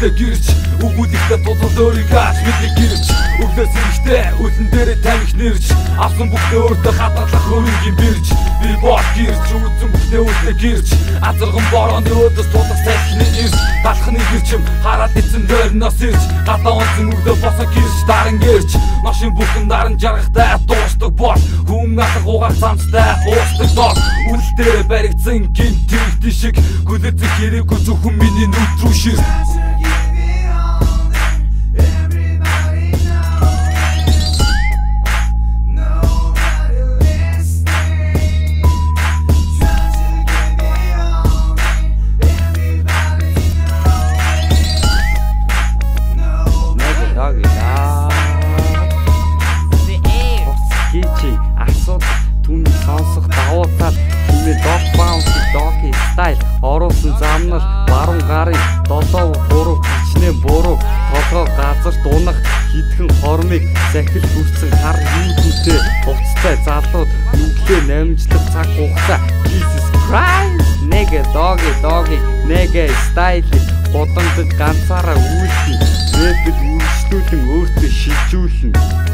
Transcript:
өөртөө гэрч өгүүлэхдээ тулгал өөрийгөө аж мэдлэг гэрч өглөөс ирэхдээ үлэн дээрээ тамхи нэрч авсан бүхнээ өөртөө хадгалах хөрөнгөний бирж би бот гэрч үзэн бүхнээ өөртөө гэрч азарган борооны өөдөөс тулах сайхны ирж талхны гэрчим хараад эцэн дөрнөөс ирж гадаа онцон өглөө босоо гэрч даран гэрч машин бүхэн даран жаргахтай дуустдаг бол хүн алах угаар цамцтай уустдаг дол үл дээр баригдсан гинт тэрэгтэй шиг гүлэцэг хэрэггүй зөвхөн миний нүд рүү шир Түүний сонсох давуу тал тиймээ dog bounce doggy style оруулсан замнал баруун гарын 7-3 хичнээн буруу толгой газарт унах хитгэн хормыг захил хүрсэн хар юутэй хувцтай залууд нүглээ намжлах цаг хугацаа Jesus Christ нэгэ doggy нэгэ style годомдод ганцаараа үйлдэх рэпэд үйлчлүүлэн өөртөө шилжүүлнэ